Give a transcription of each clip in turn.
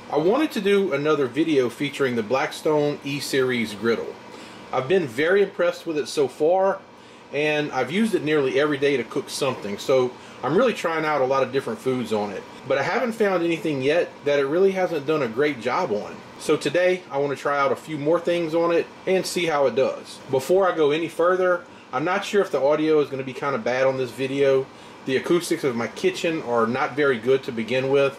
I wanted to do another video featuring the Blackstone E-Series Griddle. I've been very impressed with it so far, and I've used it nearly every day to cook something, so I'm really trying out a lot of different foods on it. But I haven't found anything yet that it really hasn't done a great job on. So today I want to try out a few more things on it and see how it does. Before I go any further, I'm not sure if the audio is going to be kind of bad on this video. The acoustics of my kitchen are not very good to begin with,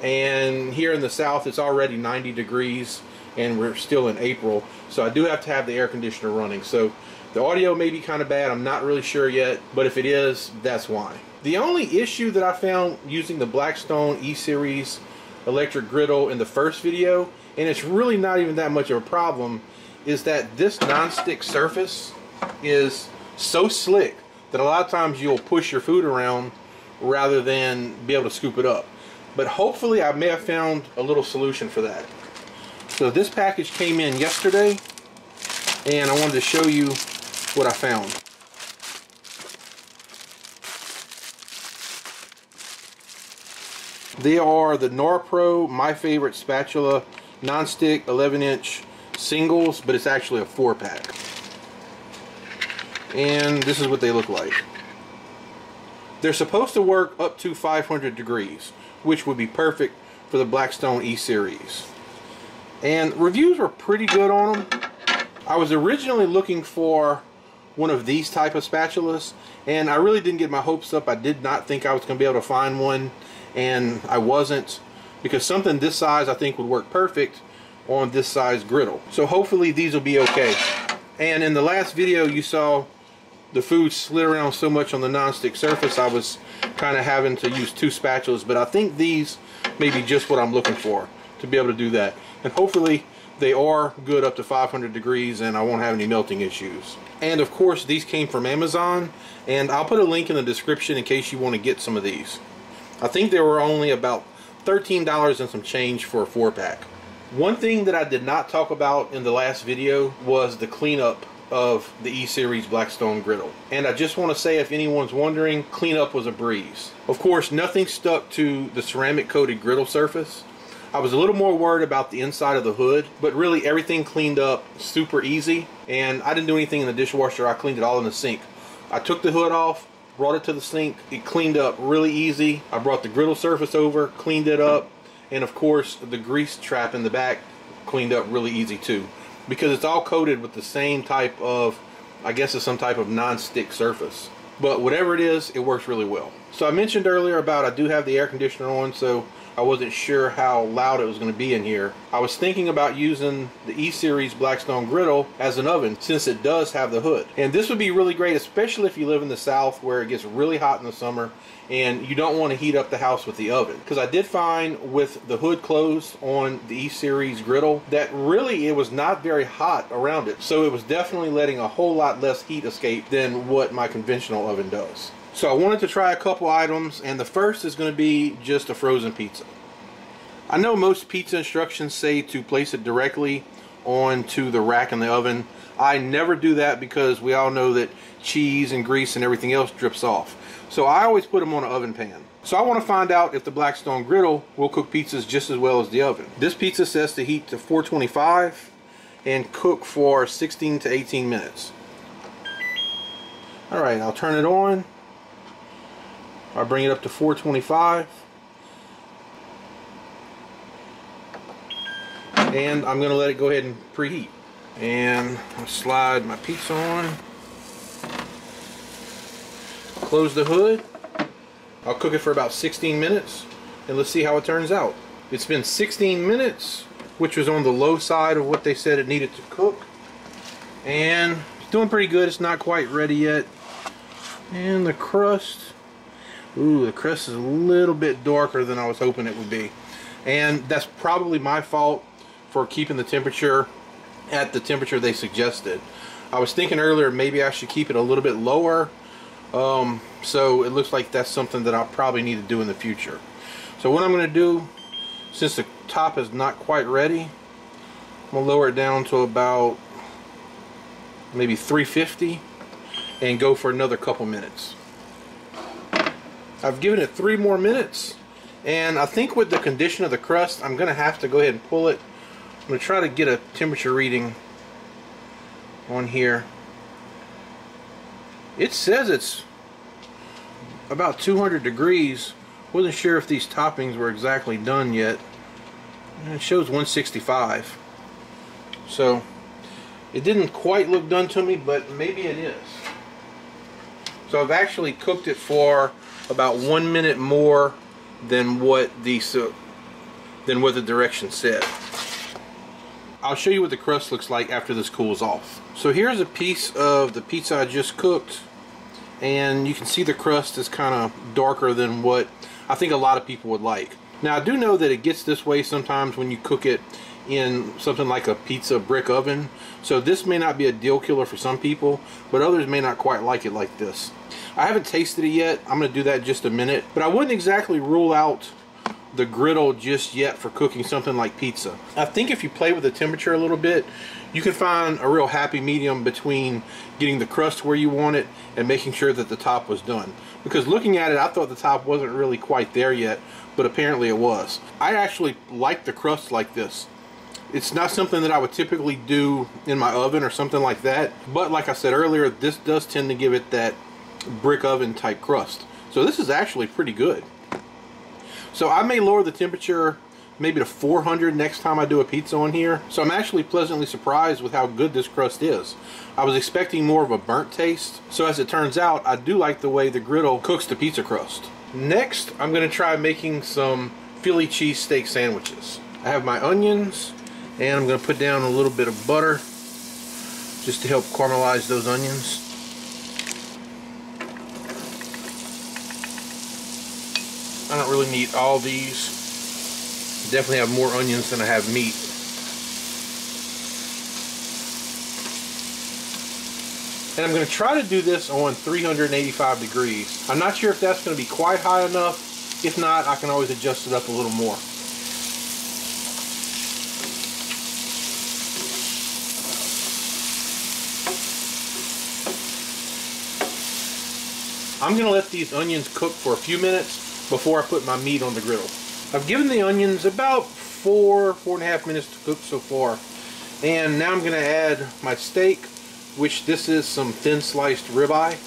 and here in the south it's already 90 degrees and we're still in April, so I do have to have the air conditioner running. So the audio may be kind of bad, I'm not really sure yet, but if it is, that's why. The only issue that I found using the Blackstone E-Series electric griddle in the first video, and it's really not even that much of a problem, is that this non-stick surface is so slick that a lot of times you'll push your food around rather than be able to scoop it up. But hopefully I may have found a little solution for that. So this package came in yesterday, and I wanted to show you what I found. They are the NorPro My Favorite Spatula non-stick 11-inch singles, but it's actually a 4-pack. And this is what they look like. They're supposed to work up to 500 degrees, which would be perfect for the Blackstone E-Series. And reviews were pretty good on them. I was originally looking for one of these type of spatulas, and I really didn't get my hopes up. I did not think I was going to be able to find one, and I wasn't, because something this size I think would work perfect on this size griddle. So hopefully these will be okay. And in the last video you saw the food slid around so much on the non-stick surface, I was kind of having to use 2 spatulas, but I think these may be just what I'm looking for to be able to do that. And hopefully they are good up to 500 degrees and I won't have any melting issues. And of course these came from Amazon, and I'll put a link in the description in case you want to get some of these. I think they were only about $13 and some change for a 4-pack. One thing that I did not talk about in the last video was the cleanup of the E-Series Blackstone griddle. And I just want to say, if anyone's wondering, cleanup was a breeze. Of course, nothing stuck to the ceramic coated griddle surface. I was a little more worried about the inside of the hood, but really everything cleaned up super easy, and I didn't do anything in the dishwasher. I cleaned it all in the sink. I took the hood off, brought it to the sink, it cleaned up really easy. I brought the griddle surface over, cleaned it up, and of course the grease trap in the back cleaned up really easy too, because it's all coated with the same type of, I guess it's some type of non-stick surface. But whatever it is, it works really well. So I mentioned earlier about I do have the air conditioner on, so I wasn't sure how loud it was going to be in here. I was thinking about using the E-Series Blackstone griddle as an oven, since it does have the hood. And this would be really great, especially if you live in the south where it gets really hot in the summer and you don't want to heat up the house with the oven. Because I did find with the hood closed on the E-Series griddle that really it was not very hot around it. So it was definitely letting a whole lot less heat escape than what my conventional oven does. So I wanted to try a couple items, and the first is going to be just a frozen pizza. I know most pizza instructions say to place it directly onto the rack in the oven. I never do that because we all know that cheese and grease and everything else drips off. So I always put them on an oven pan. So I want to find out if the Blackstone griddle will cook pizzas just as well as the oven. This pizza says to heat to 425 and cook for 16 to 18 minutes. Alright, I'll turn it on. I'll bring it up to 425. And I'm going to let it go ahead and preheat. And I'll slide my pizza on. Close the hood. I'll cook it for about 16 minutes. And let's see how it turns out. It's been 16 minutes, which was on the low side of what they said it needed to cook. And it's doing pretty good. It's not quite ready yet. And the crust. Ooh, the crust is a little bit darker than I was hoping it would be. And that's probably my fault for keeping the temperature at the temperature they suggested. I was thinking earlier maybe I should keep it a little bit lower. So it looks like that's something that I'll probably need to do in the future. So what I'm going to do, since the top is not quite ready, I'm going to lower it down to about maybe 350 and go for another couple minutes. I've given it 3 more minutes And I think with the condition of the crust, I'm going to have to go ahead and pull it. I'm going to try to get a temperature reading on here. It says it's about 200 degrees. Wasn't sure if these toppings were exactly done yet. It shows 165. So it didn't quite look done to me, but maybe it is. So I've actually cooked it for about 1 minute more than what the directions said. I'll show you what the crust looks like after this cools off. So here's a piece of the pizza I just cooked, and you can see the crust is kind of darker than what I think a lot of people would like. Now I do know that it gets this way sometimes when you cook it in something like a pizza brick oven, so this may not be a deal killer for some people, but others may not quite like it like this. I haven't tasted it yet. I'm going to do that in just a minute, but I wouldn't exactly rule out the griddle just yet for cooking something like pizza. I think if you play with the temperature a little bit, you can find a real happy medium between getting the crust where you want it and making sure that the top was done. Because looking at it, I thought the top wasn't really quite there yet, but apparently it was. I actually like the crust like this. It's not something that I would typically do in my oven or something like that, but like I said earlier, this does tend to give it that brick oven type crust. So this is actually pretty good. So I may lower the temperature maybe to 400 next time I do a pizza on here. So I'm actually pleasantly surprised with how good this crust is. I was expecting more of a burnt taste. So as it turns out, I do like the way the griddle cooks the pizza crust. Next, I'm going to try making some Philly cheesesteak sandwiches. I have my onions, and I'm going to put down a little bit of butter just to help caramelize those onions. I don't really need all these. Definitely have more onions than I have meat. And I'm going to try to do this on 385 degrees. I'm not sure if that's going to be quite high enough. If not, I can always adjust it up a little more. I'm going to let these onions cook for a few minutes before I put my meat on the griddle. I've given the onions about 4.5 minutes to cook so far. And now I'm going to add my steak, which this is some thin sliced ribeye.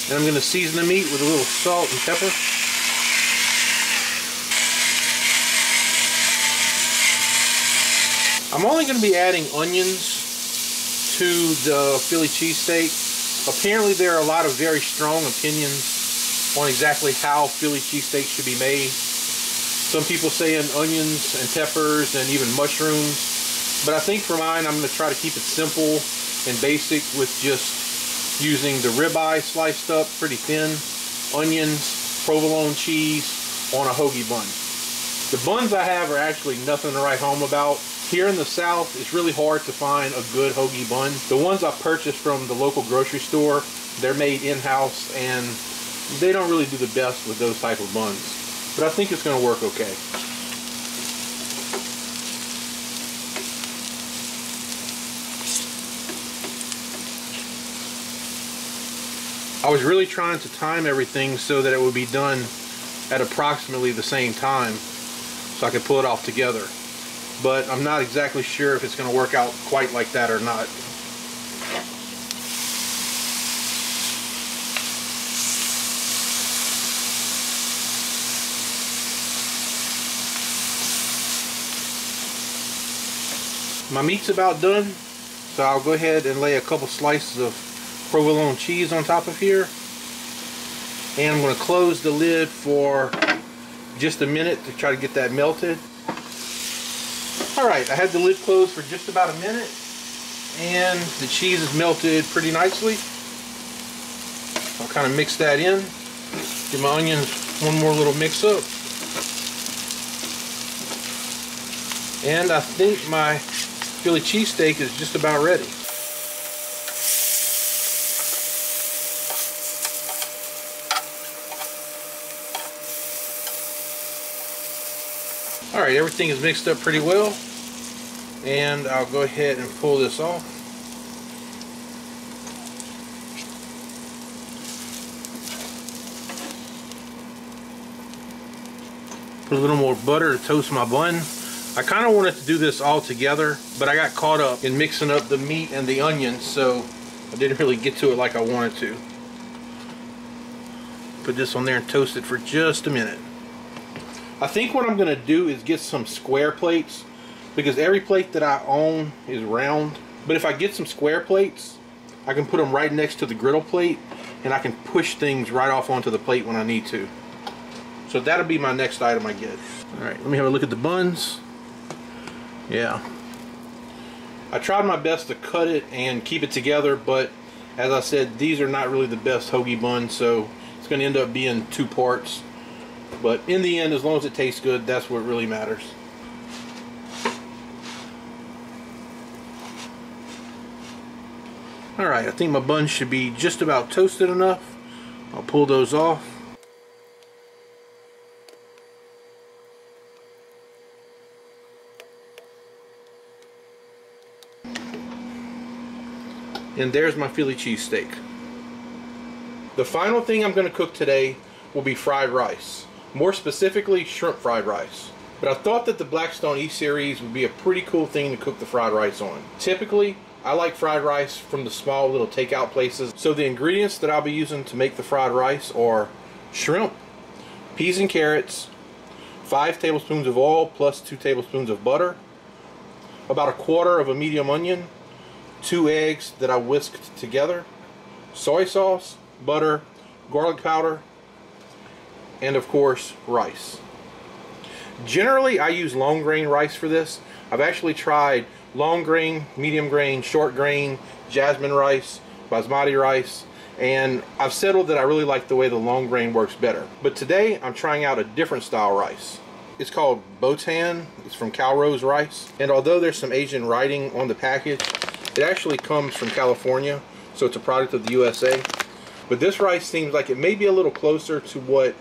And I'm going to season the meat with a little salt and pepper. I'm only going to be adding onions to the Philly cheesesteak. Apparently there are a lot of very strong opinions on exactly how Philly cheesesteak should be made. Some people saying onions and peppers and even mushrooms. But I think for mine, I'm going to try to keep it simple and basic with just using the ribeye sliced up pretty thin, onions, provolone cheese on a hoagie bun. The buns I have are actually nothing to write home about. Here in the South, it's really hard to find a good hoagie bun. The ones I purchased from the local grocery store, they're made in-house and they don't really do the best with those type of buns. But I think it's going to work okay. I was really trying to time everything so that it would be done at approximately the same time so I could pull it off together. But I'm not exactly sure if it's going to work out quite like that or not. My meat's about done, so I'll go ahead and lay a couple slices of provolone cheese on top of here. And I'm going to close the lid for just a minute to try to get that melted. Alright, I had the lid closed for just about a minute, and the cheese is melted pretty nicely. I'll kind of mix that in, give my onions one more little mix up. And I think my Philly cheesesteak is just about ready. Alright, everything is mixed up pretty well, and I'll go ahead and pull this off. Put a little more butter to toast my bun. I kind of wanted to do this all together, but I got caught up in mixing up the meat and the onions, so I didn't really get to it like I wanted to. Put this on there and toast it for just a minute. I think what I'm going to do is get some square plates, because every plate that I own is round. But if I get some square plates, I can put them right next to the griddle plate, and I can push things right off onto the plate when I need to. So that'll be my next item I get. Alright, let me have a look at the buns. Yeah. I tried my best to cut it and keep it together, but as I said, these are not really the best hoagie buns, so it's going to end up being 2 parts. But in the end, as long as it tastes good, that's what really matters. Alright, I think my buns should be just about toasted enough. I'll pull those off. And there's my Philly cheesesteak. The final thing I'm going to cook today will be fried rice. More specifically, shrimp fried rice. But I thought that the Blackstone E-Series would be a pretty cool thing to cook the fried rice on. Typically, I like fried rice from the small little takeout places. So the ingredients that I'll be using to make the fried rice are shrimp, peas and carrots, 5 tablespoons of oil plus 2 tablespoons of butter, about 1/4 of a medium onion, 2 eggs that I whisked together, soy sauce, butter, garlic powder, and of course rice. Generally I use long grain rice for this. I've actually tried long grain, medium grain, short grain, jasmine rice, basmati rice, and I've settled that I really like the way the long grain works better. But today I'm trying out a different style rice. It's called Botan. It's from Calrose rice, and although there's some Asian writing on the package, it actually comes from California, so it's a product of the USA. But this rice seems like it may be a little closer to what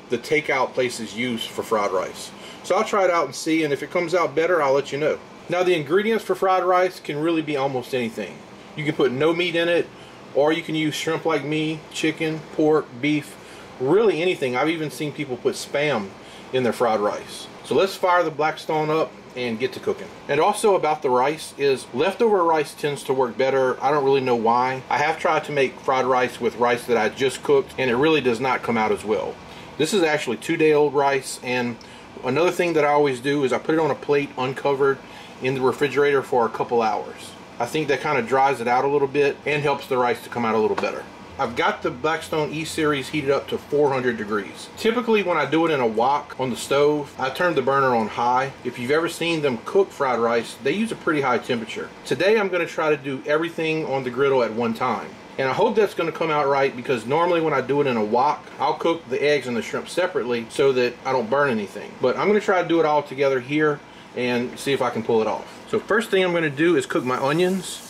the takeout places use for fried rice. So I'll try it out and see, and if it comes out better, I'll let you know. Now the ingredients for fried rice can really be almost anything. You can put no meat in it, or you can use shrimp like me, chicken, pork, beef, really anything. I've even seen people put Spam in their fried rice. So let's fire the Blackstone up and get to cooking. And also about the rice is leftover rice tends to work better. I don't really know why. I have tried to make fried rice with rice that I just cooked, and it really does not come out as well. This is actually 2-day-old rice, and another thing that I always do is I put it on a plate uncovered in the refrigerator for a couple hours. I think that kind of dries it out a little bit and helps the rice to come out a little better. I've got the Blackstone E-Series heated up to 400 degrees. Typically when I do it in a wok on the stove, I turn the burner on high. If you've ever seen them cook fried rice, they use a pretty high temperature. Today I'm going to try to do everything on the griddle at one time. And I hope that's going to come out right, because normally when I do it in a wok, I'll cook the eggs and the shrimp separately so that I don't burn anything. But I'm going to try to do it all together here and see if I can pull it off. So first thing I'm going to do is cook my onions.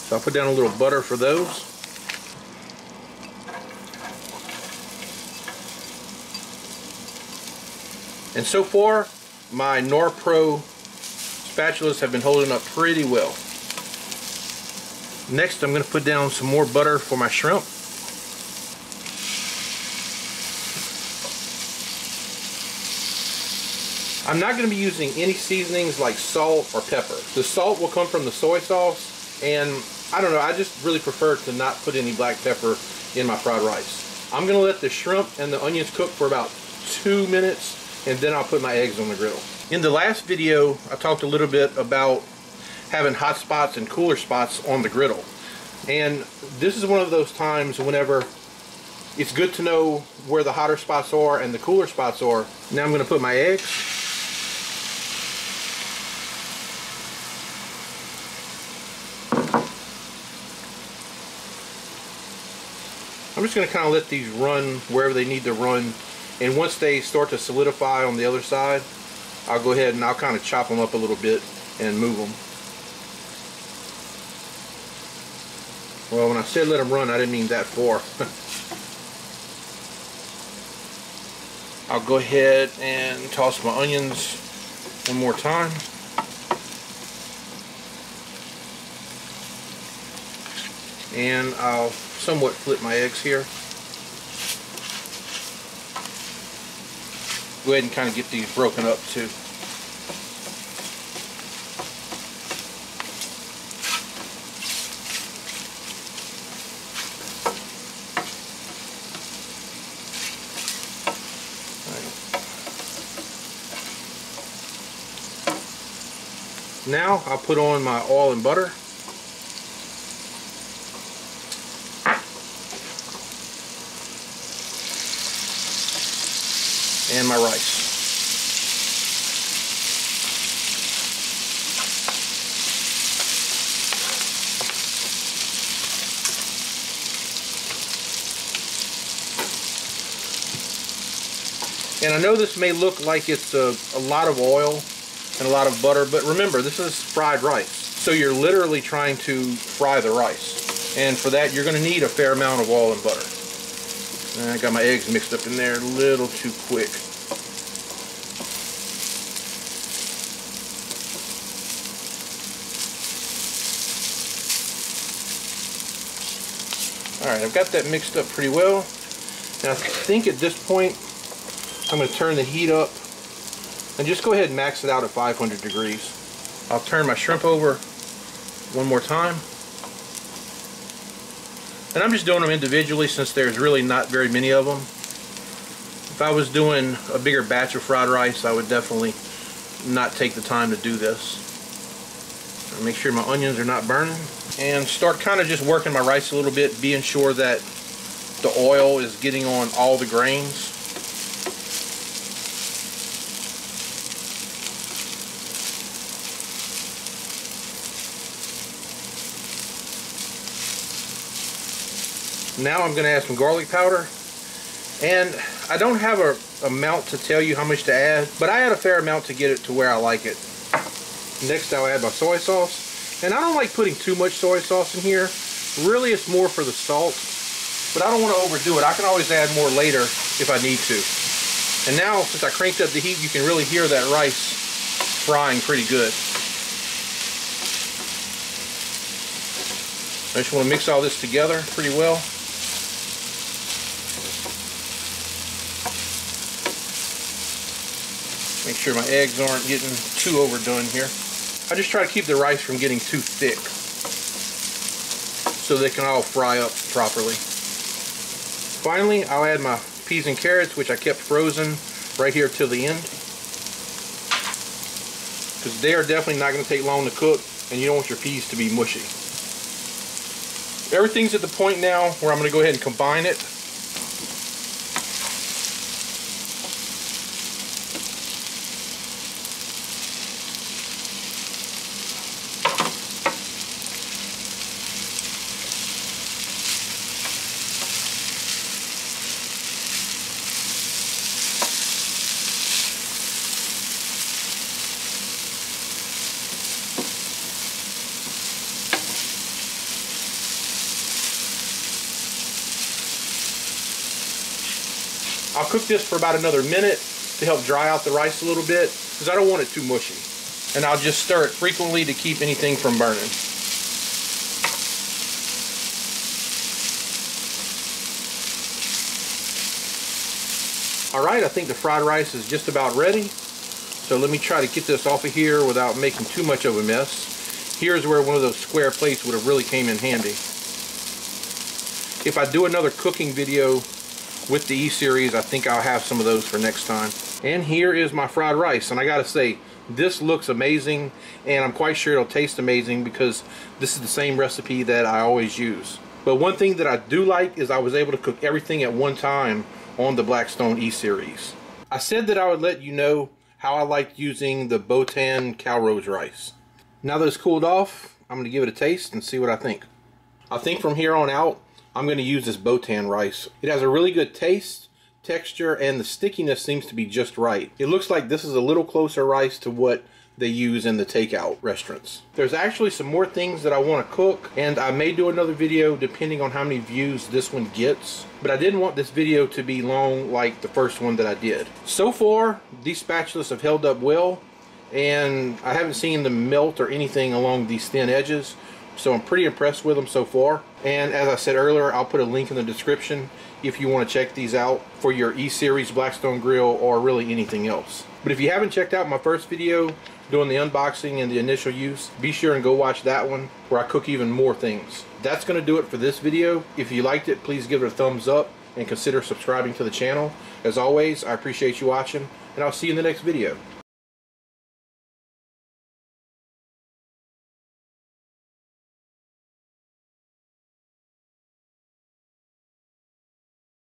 So I'll put down a little butter for those. And so far, my NorPro spatulas have been holding up pretty well. Next, I'm going to put down some more butter for my shrimp. I'm not going to be using any seasonings like salt or pepper. The salt will come from the soy sauce, and I don't know, I just really prefer to not put any black pepper in my fried rice. I'm going to let the shrimp and the onions cook for about 2 minutes, and then I'll put my eggs on the griddle. In the last video, I talked a little bit about having hot spots and cooler spots on the griddle. And this is one of those times whenever it's good to know where the hotter spots are and the cooler spots are. Now I'm going to put my eggs. I'm just going to kind of let these run wherever they need to run, and once they start to solidify on the other side, I'll go ahead and I'll kind of chop them up a little bit and move them. Well, when I said let them run, I didn't mean that far. I'll go ahead and toss my onions one more time. And I'll somewhat flip my eggs here. go ahead and kind of get these broken up too. Now I'll put on my oil and butter. And my rice. And I know this may look like it's a lot of oil and a lot of butter, but remember, this is fried rice. So you're literally trying to fry the rice. And for that, you're going to need a fair amount of oil and butter. And I got my eggs mixed up in there a little too quick. Alright, I've got that mixed up pretty well. And I think at this point, I'm going to turn the heat up and just go ahead and max it out at 500 degrees. I'll turn my shrimp over one more time. And I'm just doing them individually since there's really not very many of them. If I was doing a bigger batch of fried rice, I would definitely not take the time to do this. Make sure my onions are not burning. And start kind of just working my rice a little bit, being sure that the oil is getting on all the grains. Now I'm going to add some garlic powder, and I don't have an amount to tell you how much to add, but I add a fair amount to get it to where I like it. Next I'll add my soy sauce, and I don't like putting too much soy sauce in here. Really it's more for the salt, but I don't want to overdo it. I can always add more later if I need to. And now since I cranked up the heat, you can really hear that rice frying pretty good. I just want to mix all this together pretty well. Make sure my eggs aren't getting too overdone here. I just try to keep the rice from getting too thick so they can all fry up properly. Finally, I'll add my peas and carrots, which I kept frozen right here till the end, because they are definitely not going to take long to cook, and you don't want your peas to be mushy. Everything's at the point now where I'm going to go ahead and combine it. I'll cook this for about another minute to help dry out the rice a little bit, because I don't want it too mushy. And I'll just stir it frequently to keep anything from burning. Alright, I think the fried rice is just about ready. So let me try to get this off of here without making too much of a mess. Here's where one of those square plates would have really came in handy. If I do another cooking video with the E-Series, I think I'll have some of those for next time. And here is my fried rice, and I gotta say, this looks amazing, and I'm quite sure it'll taste amazing because this is the same recipe that I always use. But one thing that I do like is I was able to cook everything at one time on the Blackstone E-Series. I said that I would let you know how I liked using the Botan Calrose rice. Now that it's cooled off, I'm going to give it a taste and see what I think. I think from here on out, I'm going to use this Botan rice. It has a really good taste, texture, and the stickiness seems to be just right. It looks like this is a little closer rice to what they use in the takeout restaurants. There's actually some more things that I want to cook, and I may do another video depending on how many views this one gets. But I didn't want this video to be long like the first one that I did. So far, these spatulas have held up well, and I haven't seen them melt or anything along these thin edges, So I'm pretty impressed with them so far. And as I said earlier, I'll put a link in the description if you want to check these out for your E-Series Blackstone grill or really anything else. But if you haven't checked out my first video doing the unboxing and the initial use, be sure and go watch that one where I cook even more things. That's going to do it for this video. If you liked it, please give it a thumbs up and consider subscribing to the channel. As always, I appreciate you watching, and I'll see you in the next video.